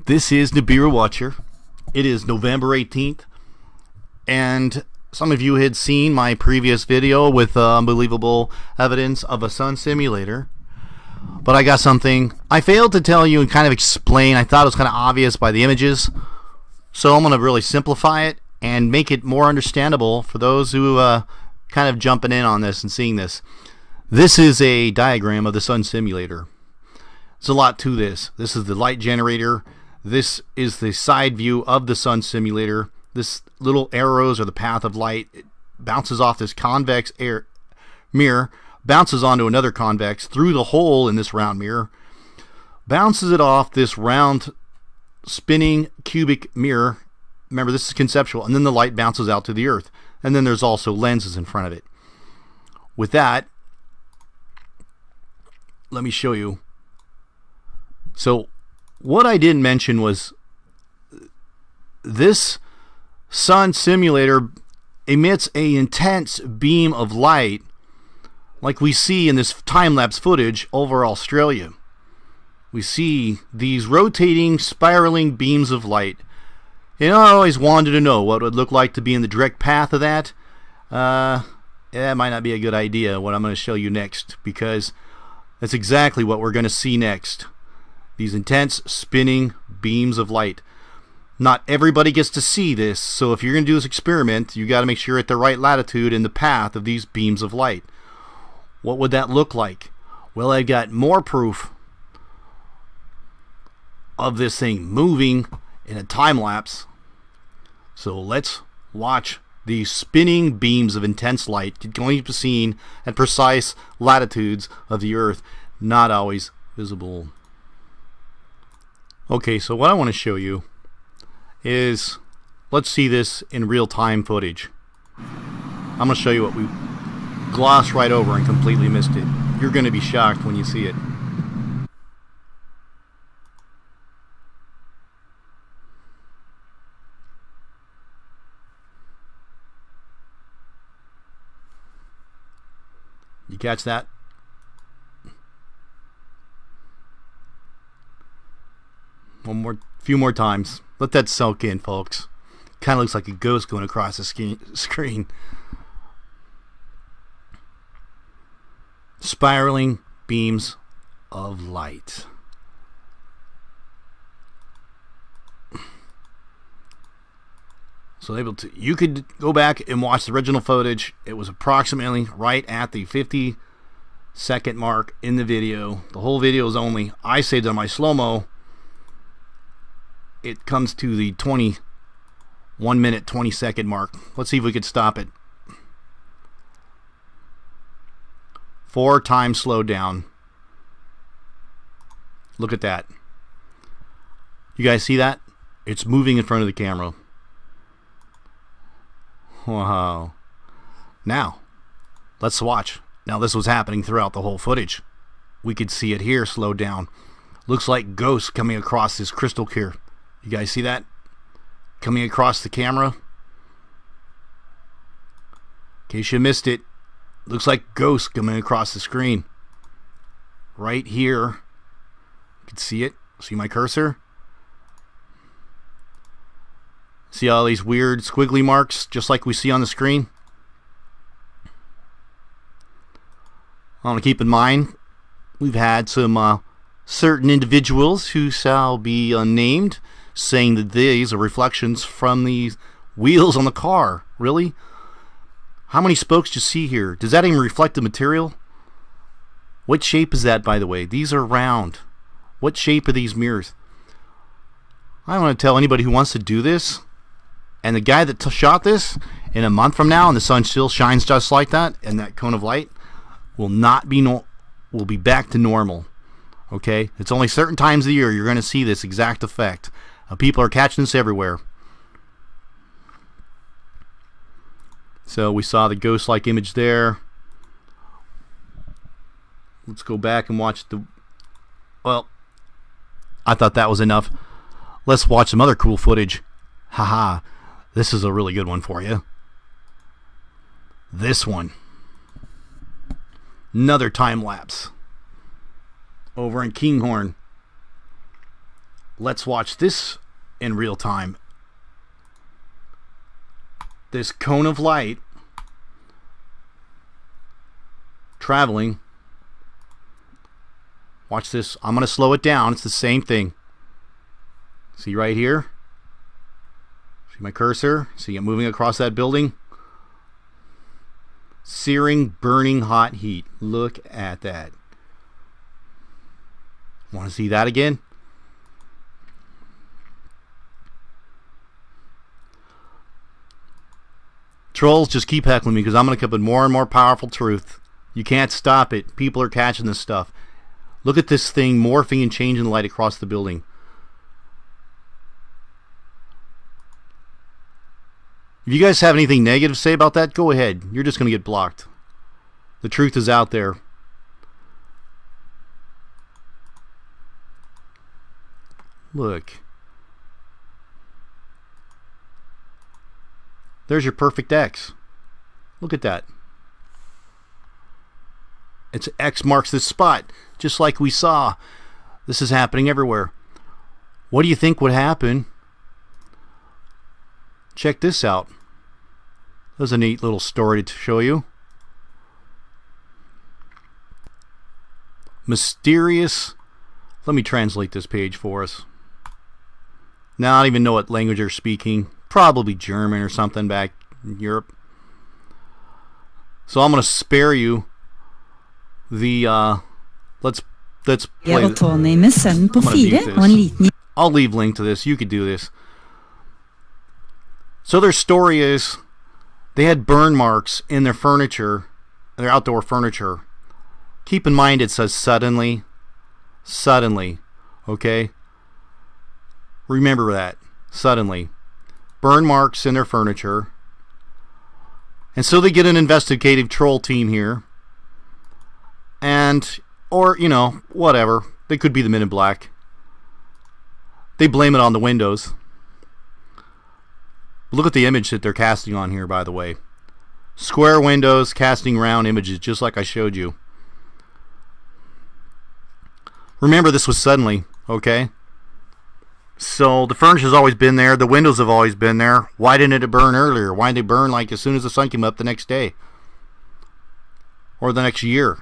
This is Nibiru Watcher. It is November 18th, and some of you had seen my previous video with unbelievable evidence of a sun simulator. But I got something I failed to tell you and kind of explain. I thought it was kind of obvious by the images, so I'm going to really simplify it and make it more understandable for those who kind of jumping in on this and seeing this. This is a diagram of the sun simulator. There's a lot to this. This is the light generator. This is the side view of the sun simulator. This little arrows are the path of light. It bounces off this convex air mirror, bounces onto another convex through the hole in this round mirror, bounces it off this round spinning cubic mirror. Remember, this is conceptual. And then the light bounces out to the earth. And then there's also lenses in front of it. With that, let me show you. So what I didn't mention was this sun simulator emits an intense beam of light like we see in this time-lapse footage over Australia. We see these rotating, spiraling beams of light. And I always wanted to know what it would look like to be in the direct path of that. That might not be a good idea, what I'm going to show you next, because that's exactly what we're going to see next. These intense spinning beams of light. Not everybody gets to see this, so if you're going to do this experiment, you got to make sure you're at the right latitude in the path of these beams of light. What would that look like? Well, I've got more proof of this thing moving in a time lapse. So let's watch these spinning beams of intense light going to be seen at precise latitudes of the Earth, not always visible. Okay, so what I want to show you is, let's see this in real-time footage. I'm going to show you what we glossed right over and completely missed it. You're going to be shocked when you see it. You catch that? Few more times. Let that soak in, folks. Kind of looks like a ghost going across the screen. Spiraling beams of light. So you could go back and watch the original footage. It was approximately right at the 50-second mark in the video. The whole video is only, I saved on my slow-mo. It comes to the 1 minute 20-second mark. Let's see if we could stop it. 4 times slowed down. Look at that. You guys see that? It's moving in front of the camera. Wow. Now, let's watch. Now, this was happening throughout the whole footage. We could see it here slowed down. Looks like ghosts coming across this crystal clear. You guys see that? Coming across the camera. In case you missed it, looks like ghosts coming across the screen. Right here. You can see it. See my cursor? See all these weird squiggly marks just like we see on the screen? I want to keep in mind we've had some certain individuals who shall be unnamed saying that these are reflections from the wheels on the car. Really? How many spokes do you see here? Does that even reflect the material? What shape is that, by the way? These are round. What shape are these mirrors? I want to tell anybody who wants to do this, and the guy that shot this, in a month from now, and the sun still shines just like that, and that cone of light will be back to normal. Okay? It's only certain times of the year you're going to see this exact effect. People are catching this everywhere. So we saw the ghost-like image there. Let's go back and watch the... Well, I thought that was enough. Let's watch some other cool footage. Haha. This is a really good one for you. This one. Another time lapse. Over in Kinghorn. let's watch this in real time. This cone of light traveling. Watch this. I'm going to slow it down. It's the same thing. See right here? See my cursor? See it moving across that building? Searing, burning hot heat. Look at that. Want to see that again? Trolls, just keep heckling me because I'm going to come with more and more powerful truth. You can't stop it. People are catching this stuff. Look at this thing morphing and changing the light across the building. If you guys have anything negative to say about that, go ahead. You're just going to get blocked. The truth is out there. Look. There's your perfect X. Look at that. It's X marks this spot, just like we saw. This is happening everywhere. What do you think would happen? Check this out. There's a neat little story to show you. Mysterious. Let me translate this page for us. Now I don't even know what language they're speaking. Probably German or something back in Europe. So I'm going to spare you the let's play. I'll leave link to this. You could do this. So their story is they had burn marks in their furniture, their outdoor furniture. Keep in mind it says suddenly. Suddenly. Okay? Remember that. Suddenly. Burn marks in their furniture. And so they get an investigative troll team here. And, or, you know, whatever. They could be the Men in Black. They blame it on the windows. Look at the image that they're casting on here, by the way. Square windows casting round images, just like I showed you. Remember, this was suddenly, okay? So the furniture's always been there. The windows have always been there. Why didn't it burn earlier? Why did they burn like as soon as the sun came up the next day? Or the next year?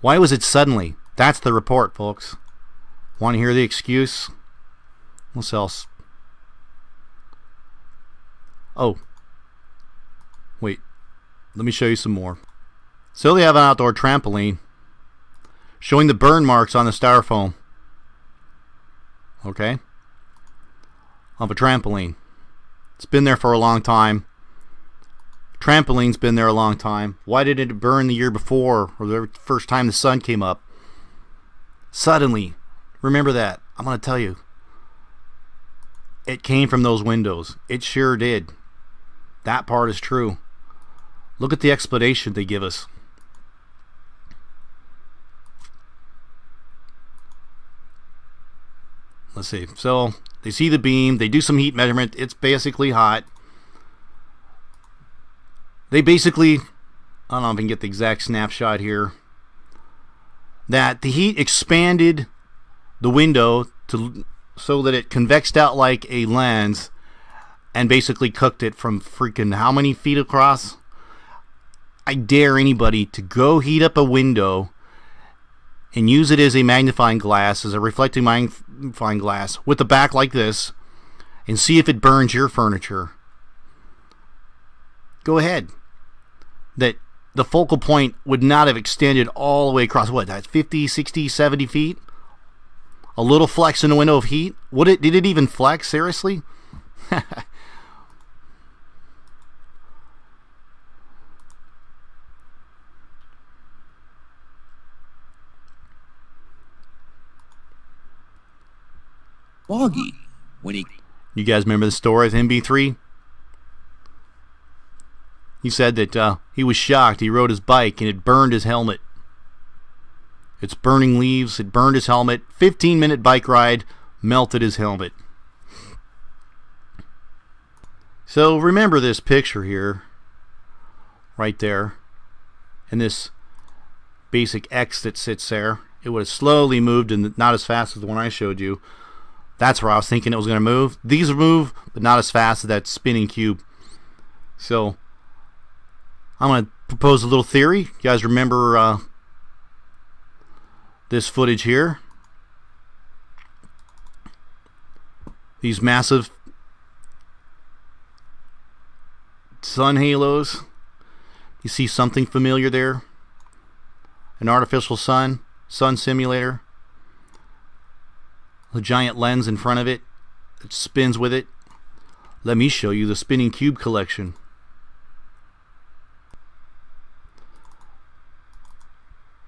Why was it suddenly? That's the report, folks. Want to hear the excuse? What else? Oh. Wait. Let me show you some more. So they have an outdoor trampoline showing the burn marks on the styrofoam. Okay? Of a trampoline. It's been there for a long time. Trampoline's been there a long time. Why did it burn the year before or the first time the sun came up? Suddenly. Remember that. I'm going to tell you. It came from those windows. It sure did. That part is true. Look at the explanation they give us. Let's see. So they see the beam. They do some heat measurement. It's basically hot. They basically, I don't know if I can get the exact snapshot here, that the heat expanded the window so that it convexed out like a lens and basically cooked it from freaking how many feet across? I dare anybody to go heat up a window and use it as a magnifying glass, as a reflecting magnifying glass, with the back like this, and see if it burns your furniture. Go ahead. That the focal point would not have extended all the way across, what, that's 50, 60, 70 feet? A little flex in the window of heat? Did it even flex? Seriously? Foggy. You guys remember the story of MB3? He said that he was shocked. He rode his bike and it burned his helmet. It's burning leaves. It burned his helmet. 15-minute bike ride melted his helmet. So remember this picture here, right there, and this basic X that sits there. It would have slowly moved and not as fast as the one I showed you. That's where I was thinking it was going to move. These move, but not as fast as that spinning cube. So I'm going to propose a little theory. You guys remember this footage here? These massive sun halos. You see something familiar there? An artificial sun simulator. A giant lens in front of it. It spins with it. Let me show you the spinning cube collection.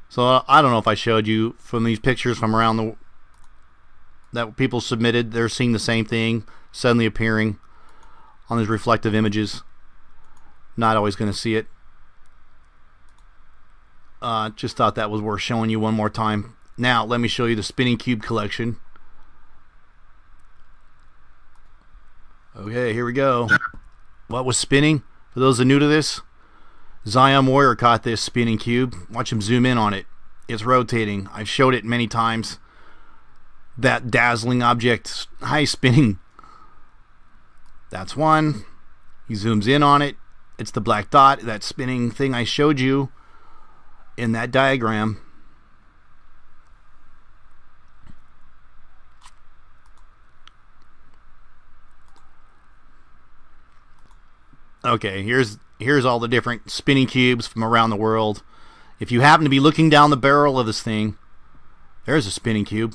So I don't know if I showed you from these pictures from around the that people submitted. They're seeing the same thing suddenly appearing on these reflective images. Not always going to see it. Just thought that was worth showing you one more time. Now let me show you the spinning cube collection. Okay, here we go. What was spinning? For those that are new to this, Zion Warrior caught this spinning cube. Watch him zoom in on it. It's rotating. I've showed it many times. That dazzling object, high spinning. That's one. He zooms in on it. It's the black dot, that spinning thing I showed you in that diagram. Okay, here's all the different spinning cubes from around the world. If you happen to be looking down the barrel of this thing, there's a spinning cube.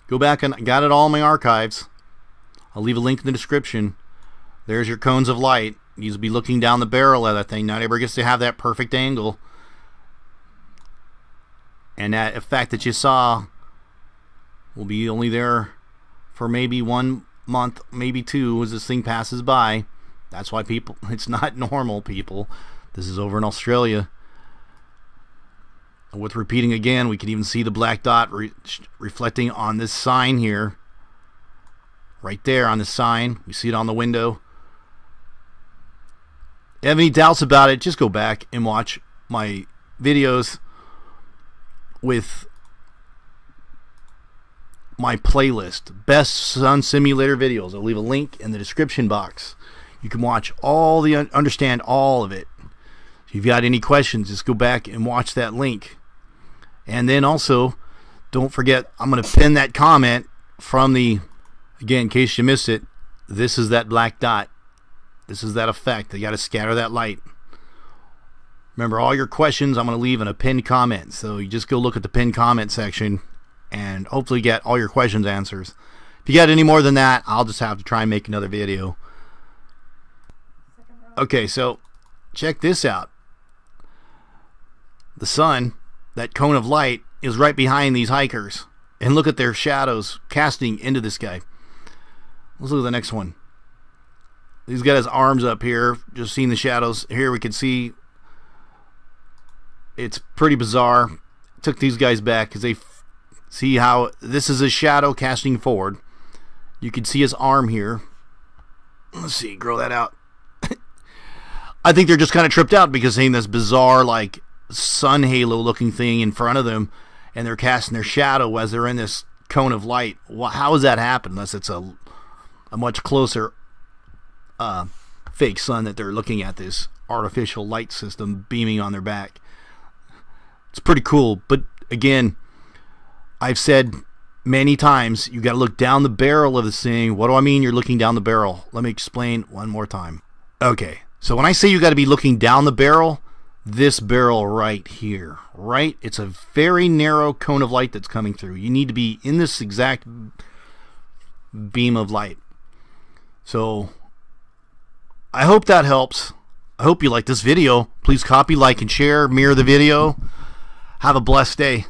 Go back and got it all in my archives. I'll leave a link in the description. There's your cones of light. You'll be looking down the barrel of that thing. Not everybody gets to have that perfect angle. And that effect that you saw will be only there for maybe 1 month, maybe 2 as this thing passes by. That's why people, it's not normal, people. This is over in Australia. And with repeating again, we can even see the black dot reflecting on this sign here. Right there on the sign. We see it on the window. If you have any doubts about it, just go back and watch my videos with my playlist, best sun simulator videos. I'll leave a link in the description box. You can watch all the understand all of it. If you've got any questions, just go back and watch that link. And then also, don't forget, I'm going to pin that comment from the, again, in case you missed it, this is that black dot. This is that effect. They got to scatter that light. Remember, all your questions I'm going to leave in a pinned comment. So you just go look at the pinned comment section and hopefully get all your questions answers. If you got any more than that, I'll just have to try and make another video. Okay, so check this out. The sun, that cone of light, is right behind these hikers. And look at their shadows casting into the sky. Let's look at the next one. He's got his arms up here, just seeing the shadows. Here we can see it's pretty bizarre. Took these guys back because they see how this is a shadow casting forward. You can see his arm here. Let's see, grow that out. I think they're just kind of tripped out because seeing this bizarre, like, sun halo looking thing in front of them, and they're casting their shadow as they're in this cone of light. Well, how does that happen unless it's a much closer fake sun that they're looking at, this artificial light system beaming on their back? It's pretty cool, but again, I've said many times, you got to look down the barrel of this thing. What do I mean you're looking down the barrel? Let me explain one more time. Okay, so when I say you got to be looking down the barrel, this barrel right here, right? It's a very narrow cone of light that's coming through. You need to be in this exact beam of light. So I hope that helps. I hope you like this video. Please copy, like, and share. Mirror the video. Have a blessed day.